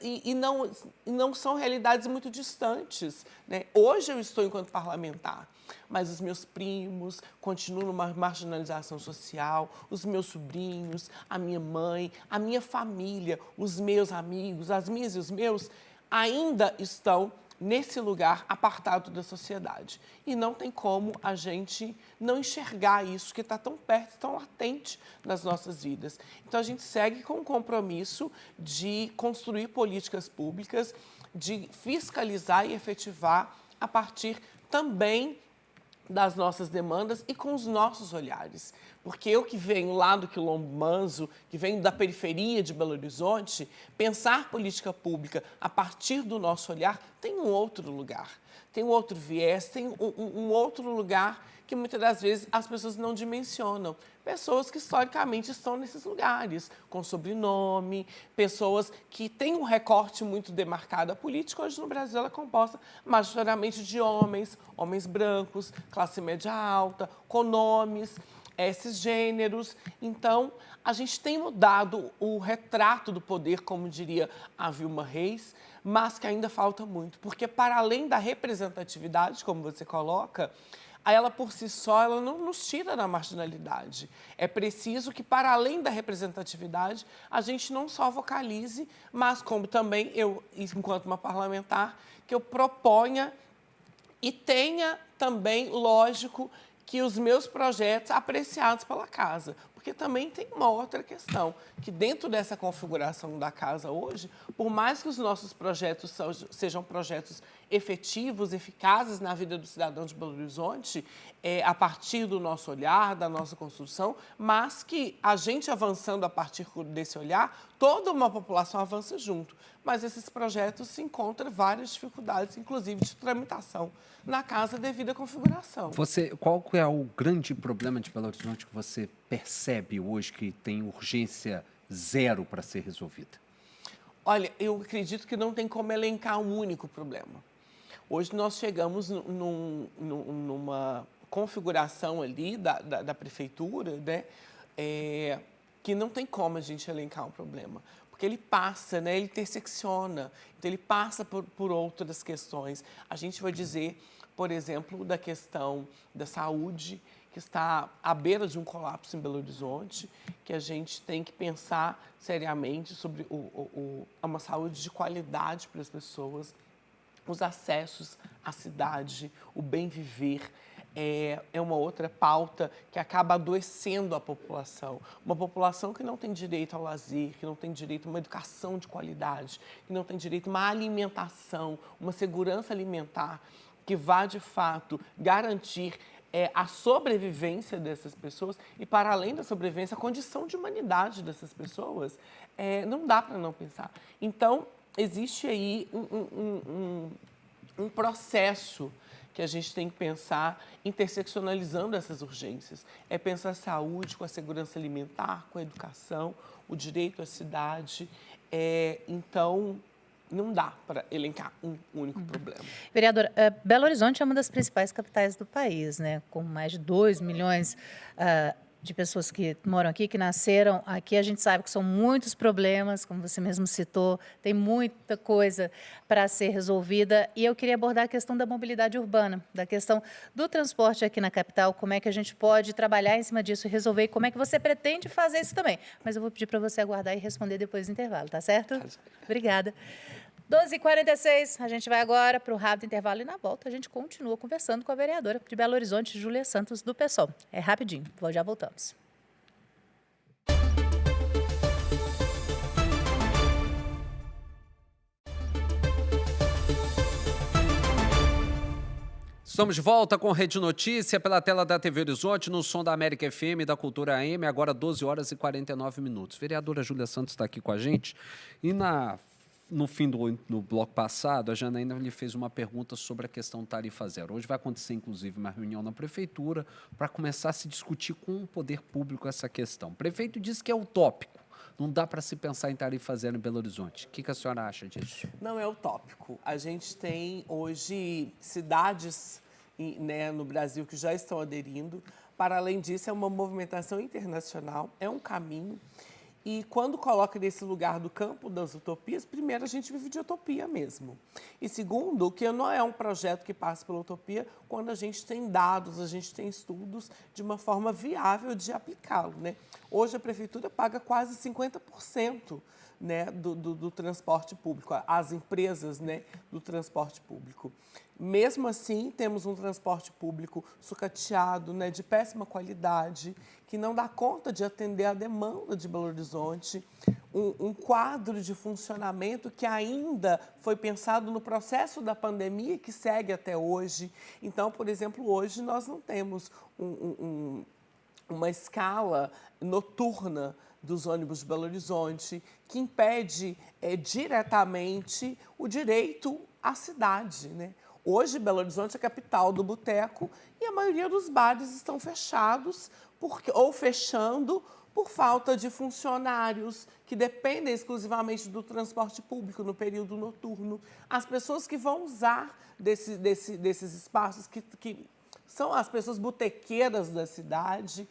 e não são realidades muito distantes, né? Hoje eu estou enquanto parlamentar, mas os meus primos continuam numa marginalização social, os meus sobrinhos, a minha mãe, a minha família, os meus amigos, as minhas e os meus, ainda estão nesse lugar apartado da sociedade. E não tem como a gente não enxergar isso que está tão perto, tão latente nas nossas vidas. Então, a gente segue com o compromisso de construir políticas públicas, de fiscalizar e efetivar a partir também das nossas demandas e com os nossos olhares. Porque eu que venho lá do Quilombo Manso, que venho da periferia de Belo Horizonte, pensar política pública a partir do nosso olhar tem um outro lugar, tem um outro viés, tem um outro lugar que muitas das vezes as pessoas não dimensionam. Pessoas que historicamente estão nesses lugares, com sobrenome, pessoas que têm um recorte muito demarcado. A política hoje no Brasil ela é composta majoritariamente de homens brancos, classe média alta, com nomes, esses gêneros. Então, a gente tem mudado o retrato do poder, como diria a Vilma Reis, mas que ainda falta muito, porque para além da representatividade, como você coloca, ela por si só ela não nos tira da marginalidade. É preciso que, para além da representatividade, a gente não só vocalize, mas como também eu, enquanto uma parlamentar, que eu proponha e tenha também, lógico, que os meus projetos apreciados pela casa. Porque também tem uma outra questão, que dentro dessa configuração da casa hoje, por mais que os nossos projetos sejam projetos efetivos, eficazes na vida do cidadão de Belo Horizonte, a partir do nosso olhar, da nossa construção, mas que a gente avançando a partir desse olhar, toda uma população avança junto. Mas esses projetos se encontram várias dificuldades, inclusive de tramitação na casa devido à configuração. Qual é o grande problema de Belo Horizonte que você percebe hoje que tem urgência zero para ser resolvida? Olha, eu acredito que não tem como elencar um único problema. Hoje nós chegamos numa configuração ali da prefeitura, né, que não tem como a gente elencar um problema. Porque ele passa, né, ele intersecciona, então ele passa por outras questões. A gente vai dizer, por exemplo, da questão da saúde, que está à beira de um colapso em Belo Horizonte, que a gente tem que pensar seriamente sobre uma saúde de qualidade para as pessoas, os acessos à cidade, o bem viver. É uma outra pauta que acaba adoecendo a população. Uma população que não tem direito ao lazer, que não tem direito a uma educação de qualidade, que não tem direito a uma alimentação, uma segurança alimentar que vá, de fato, garantir a sobrevivência dessas pessoas e, para além da sobrevivência, a condição de humanidade dessas pessoas, não dá para não pensar. Então, existe aí um processo que a gente tem que pensar interseccionalizando essas urgências. É pensar a saúde com a segurança alimentar, com a educação, o direito à cidade. Então, não dá para elencar um único problema. Vereadora, Belo Horizonte é uma das principais capitais do país, né? Com mais de 2 milhões de pessoas que moram aqui, que nasceram aqui, a gente sabe que são muitos problemas, como você mesmo citou, tem muita coisa para ser resolvida. E eu queria abordar a questão da mobilidade urbana, da questão do transporte aqui na capital, como é que a gente pode trabalhar em cima disso e resolver, e como é que você pretende fazer isso também. Mas eu vou pedir para você aguardar e responder depois do intervalo, tá certo? Obrigada. 12h46, a gente vai agora para o rápido intervalo e na volta a gente continua conversando com a vereadora de Belo Horizonte, Júlia Santos, do PSOL. É rapidinho, já voltamos. Estamos de volta com Rede Notícia pela tela da TV Horizonte, no som da América FM e da Cultura AM, agora 12h49. Vereadora Júlia Santos está aqui com a gente e no fim do bloco passado, a Janaína lhe fez uma pergunta sobre a questão tarifa zero. Hoje vai acontecer, inclusive, uma reunião na Prefeitura para começar a se discutir com o poder público essa questão. O prefeito disse que é utópico, não dá para se pensar em tarifa zero em Belo Horizonte. O que a senhora acha disso? Não é utópico. A gente tem hoje cidades, né, no Brasil que já estão aderindo. Para além disso, é uma movimentação internacional, é um caminho. E quando coloca nesse lugar do campo das utopias, primeiro, a gente vive de utopia mesmo. E segundo, que não é um projeto que passa pela utopia quando a gente tem dados, a gente tem estudos de uma forma viável de aplicá-lo, né? Hoje a Prefeitura paga quase 50%, né, do transporte público, as empresas, né, do transporte público. Mesmo assim, temos um transporte público sucateado, né, de péssima qualidade, que não dá conta de atender a demanda de Belo Horizonte, um quadro de funcionamento que ainda foi pensado no processo da pandemia, que segue até hoje. Então, por exemplo, hoje nós não temos uma escala noturna dos ônibus de Belo Horizonte, que impede diretamente o direito à cidade, né? Hoje, Belo Horizonte é a capital do boteco e a maioria dos bares estão fechados ou fechando por falta de funcionários que dependem exclusivamente do transporte público no período noturno. As pessoas que vão usar desses espaços, que são as pessoas botequeiras da cidade.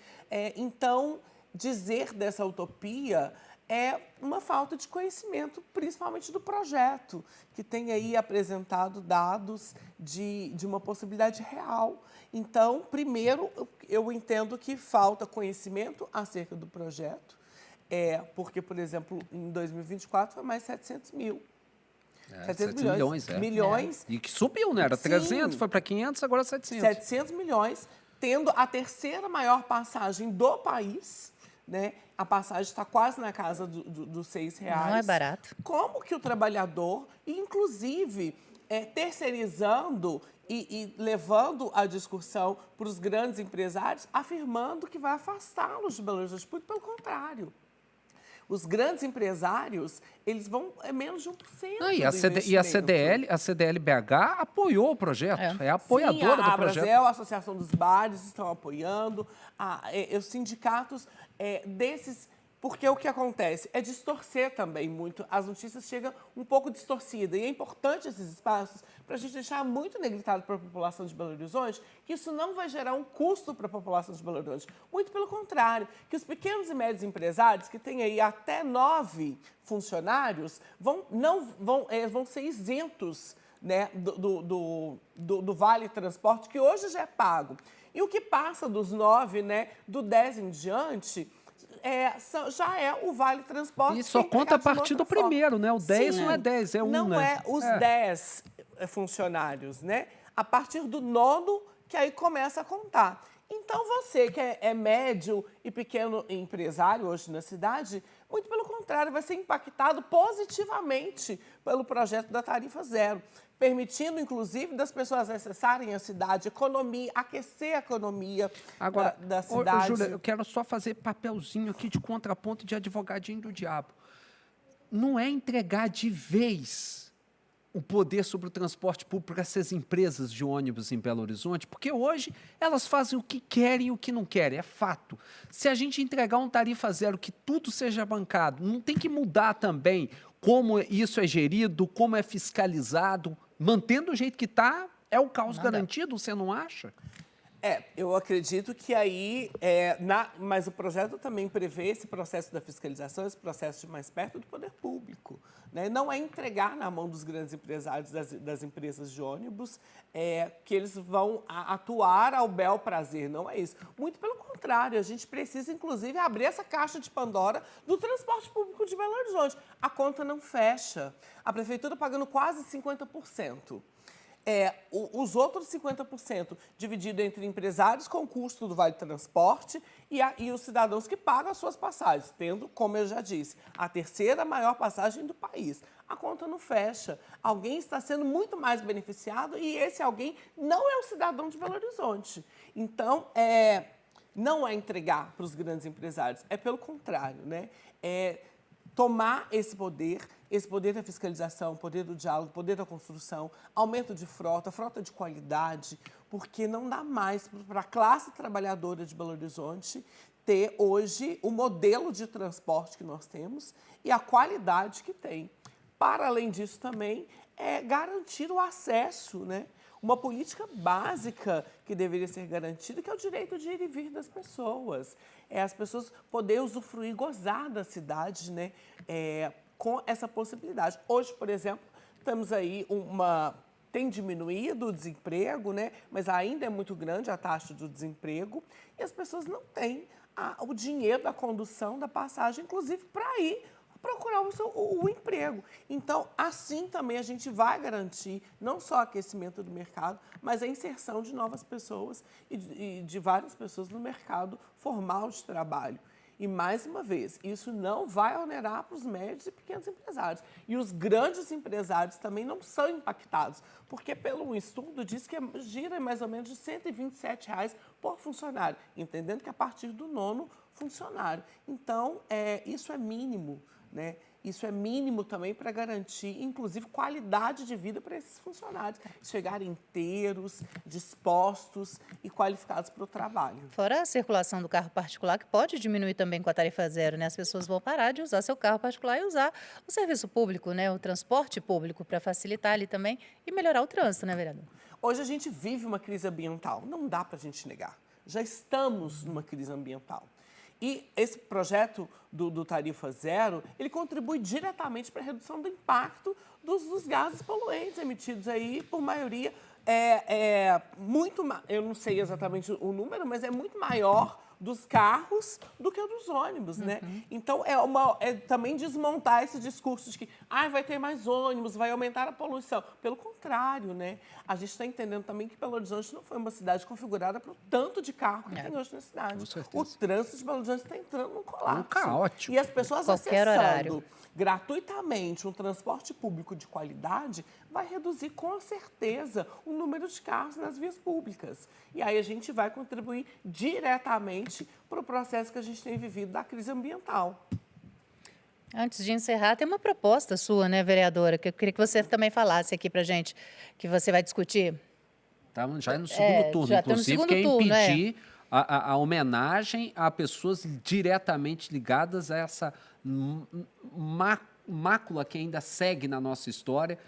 Então, dizer dessa utopia é uma falta de conhecimento, principalmente do projeto, que tem aí apresentado dados de uma possibilidade real. Então, primeiro, eu entendo que falta conhecimento acerca do projeto, porque, por exemplo, em 2024 foi mais 700 mil. 700 milhões. E que subiu, né? Era 300, foi para 500, agora 700. 700 milhões, tendo a terceira maior passagem do país, né? A passagem está quase na casa dos R$6. Não é barato. Como que o trabalhador, inclusive terceirizando e levando a discussão para os grandes empresários, afirmando que vai afastá-los de Belo Horizonte? Muito pelo contrário. Os grandes empresários, eles vão menos de 1% e a CDL BH apoiou o projeto, é apoiadora do projeto. A Brasel, a Associação dos Bares estão apoiando, os sindicatos desses, porque o que acontece é distorcer também muito, as notícias chegam um pouco distorcidas, e é importante esses espaços para a gente deixar muito negritado para a população de Belo Horizonte que isso não vai gerar um custo para a população de Belo Horizonte, muito pelo contrário, que os pequenos e médios empresários, que têm aí até 9 funcionários, vão ser isentos, né, do Vale Transporte, que hoje já é pago. E o que passa dos 9, né, do 10 em diante, já é o Vale Transporte. E só conta a partir do primeiro, né? O 10 não é 10, é 1, não, né? Não é os 10 funcionários, né? A partir do 9º, que aí começa a contar. Então, você que é médio e pequeno empresário hoje na cidade, muito pelo contrário, vai ser impactado positivamente pelo projeto da tarifa zero, permitindo, inclusive, das pessoas acessarem a cidade, aquecer a economia da cidade. Júlia, eu quero só fazer papelzinho aqui de contraponto de advogadinho do diabo. Não é entregar de vez o poder sobre o transporte público para essas empresas de ônibus em Belo Horizonte, porque hoje elas fazem o que querem e o que não querem, é fato. Se a gente entregar um tarifa zero, que tudo seja bancado, não tem que mudar também como isso é gerido, como é fiscalizado, mantendo o jeito que está, é o caos garantido, você não acha? Eu acredito que aí, mas o projeto também prevê esse processo da fiscalização, esse processo de mais perto do poder público. Né? Não é entregar na mão dos grandes empresários das empresas de ônibus que eles vão atuar ao bel prazer, não é isso. Muito pelo contrário, a gente precisa, inclusive, abrir essa caixa de Pandora do transporte público de Belo Horizonte. A conta não fecha. A prefeitura pagando quase 50%. Os outros 50% dividido entre empresários com o custo do Vale Transporte e os cidadãos que pagam as suas passagens, tendo, como eu já disse, a terceira maior passagem do país. A conta não fecha. Alguém está sendo muito mais beneficiado e esse alguém não é o cidadão de Belo Horizonte. Então, não é entregar para os grandes empresários, é pelo contrário, né? Tomar esse poder da fiscalização, poder do diálogo, poder da construção, aumento de frota de qualidade, porque não dá mais para a classe trabalhadora de Belo Horizonte ter hoje o modelo de transporte que nós temos e a qualidade que tem. Para além disso também, garantir o acesso, né? Uma política básica que deveria ser garantida, que é o direito de ir e vir das pessoas. As pessoas poderem usufruir, gozar da cidade, né? Com essa possibilidade. Hoje, por exemplo, estamos aí tem diminuído o desemprego, né? Mas ainda é muito grande a taxa do desemprego e as pessoas não têm o dinheiro da condução, da passagem, inclusive para ir procurar o emprego. Então, assim também a gente vai garantir não só o aquecimento do mercado, mas a inserção de novas pessoas e de várias pessoas no mercado formal de trabalho. E, mais uma vez, isso não vai onerar para os médios e pequenos empresários. E os grandes empresários também não são impactados, porque pelo estudo diz que gira mais ou menos de R$ 127 por funcionário, entendendo que a partir do 9º funcionário. Então, isso é mínimo, né? Isso é mínimo também para garantir, inclusive, qualidade de vida para esses funcionários, chegarem inteiros, dispostos e qualificados para o trabalho. Fora a circulação do carro particular, que pode diminuir também com a tarifa zero, né? As pessoas vão parar de usar seu carro particular e usar o serviço público, né? O transporte público, para facilitar ali também e melhorar o trânsito, né, vereador? Hoje a gente vive uma crise ambiental, não dá para a gente negar. Já estamos numa crise ambiental. E esse projeto do Tarifa Zero, ele contribui diretamente para a redução do impacto dos gases poluentes emitidos aí, por maioria, eu não sei exatamente o número, mas é muito maior dos carros do que o dos ônibus, né? Então, também desmontar esse discurso de que vai ter mais ônibus, vai aumentar a poluição. Pelo contrário, né? A gente está entendendo também que Belo Horizonte não foi uma cidade configurada para o tanto de carro que tem hoje na cidade. Com certeza. O trânsito de Belo Horizonte está entrando num colapso. Caótico. E as pessoas Qualquer horário. gratuitamente um transporte público de qualidade vai reduzir com certeza o número de carros nas vias públicas. E aí a gente vai contribuir diretamente para o processo que a gente tem vivido da crise ambiental. Antes de encerrar, tem uma proposta sua, né, vereadora, que eu queria que você também falasse aqui para a gente, que você vai discutir. Estamos já no segundo turno, inclusive, que é impedir a homenagem a pessoas diretamente ligadas a essa mácula que ainda segue na nossa história,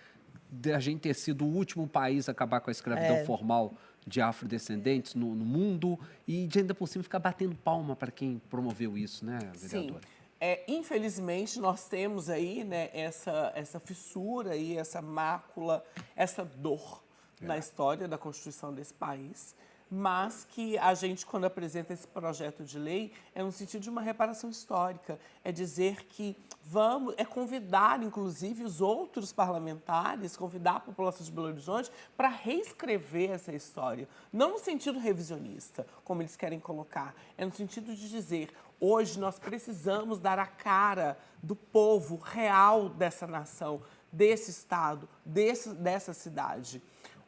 de a gente ter sido o último país a acabar com a escravidão formal de afrodescendentes no mundo e de ainda por cima ficar batendo palma para quem promoveu isso, né, vereadora? Sim. Infelizmente, nós temos aí, né, essa fissura, aí, essa mácula, essa dor na história da Constituição desse país, mas que a gente, quando apresenta esse projeto de lei, é no sentido de uma reparação histórica, é dizer que convidar, inclusive, os outros parlamentares, convidar a população de Belo Horizonte para reescrever essa história. Não no sentido revisionista, como eles querem colocar, é no sentido de dizer, hoje nós precisamos dar a cara do povo real dessa nação, desse estado, dessa cidade.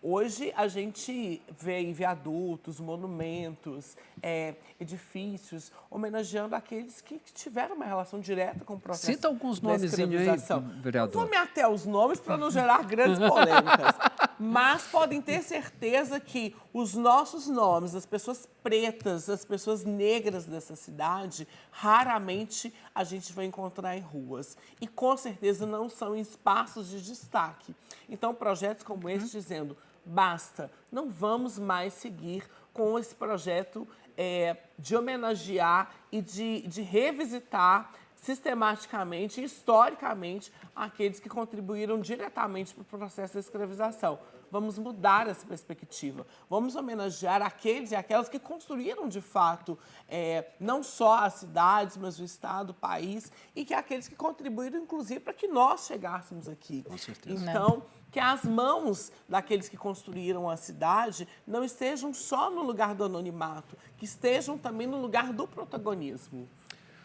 Hoje, a gente vê em viadutos, monumentos, edifícios, homenageando aqueles que tiveram uma relação direta com o processo. Cita alguns nomezinhos aí, vereador. Não vou me ater aos nomes para não gerar grandes polêmicas, mas podem ter certeza que os nossos nomes, as pessoas pretas, as pessoas negras dessa cidade, raramente a gente vai encontrar em ruas. E, com certeza, não são em espaços de destaque. Então, projetos como esse dizendo... Basta, não vamos mais seguir com esse projeto de homenagear e de revisitar sistematicamente e historicamente aqueles que contribuíram diretamente para o processo da escravização. Vamos mudar essa perspectiva. Vamos homenagear aqueles e aquelas que construíram, de fato, não só as cidades, mas o Estado, o país, e que aqueles que contribuíram, inclusive, para que nós chegássemos aqui. Com certeza. Então, que as mãos daqueles que construíram a cidade não estejam só no lugar do anonimato, que estejam também no lugar do protagonismo.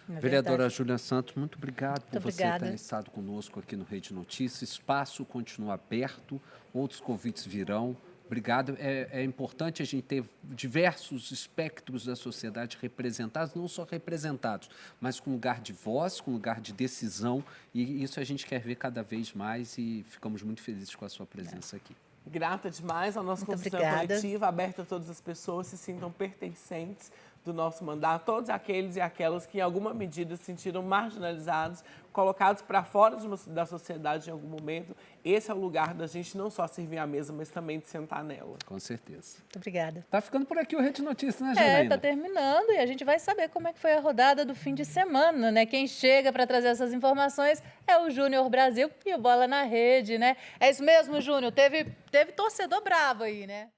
Vereadora Júlia Santos, muito obrigado por você ter estado conosco aqui no Rede Notícias. Espaço continua aberto, outros convites virão. Obrigado. É importante a gente ter diversos espectros da sociedade representados, não só representados, mas com lugar de voz, com lugar de decisão. E isso a gente quer ver cada vez mais e ficamos muito felizes com a sua presença aqui. Grata demais à nossa construção coletiva, aberta a todas as pessoas se sintam pertencentes do nosso mandato, todos aqueles e aquelas que em alguma medida se sentiram marginalizados, colocados para fora da sociedade em algum momento. Esse é o lugar da gente não só servir à mesa, mas também de sentar nela. Com certeza. Muito obrigada. Tá ficando por aqui o Rede Notícias, né, Janaína? Tá terminando e a gente vai saber como é que foi a rodada do fim de semana, né? Quem chega para trazer essas informações é o Júnior Brasil e o Bola na Rede, né? É isso mesmo, Júnior? Teve torcedor bravo aí, né?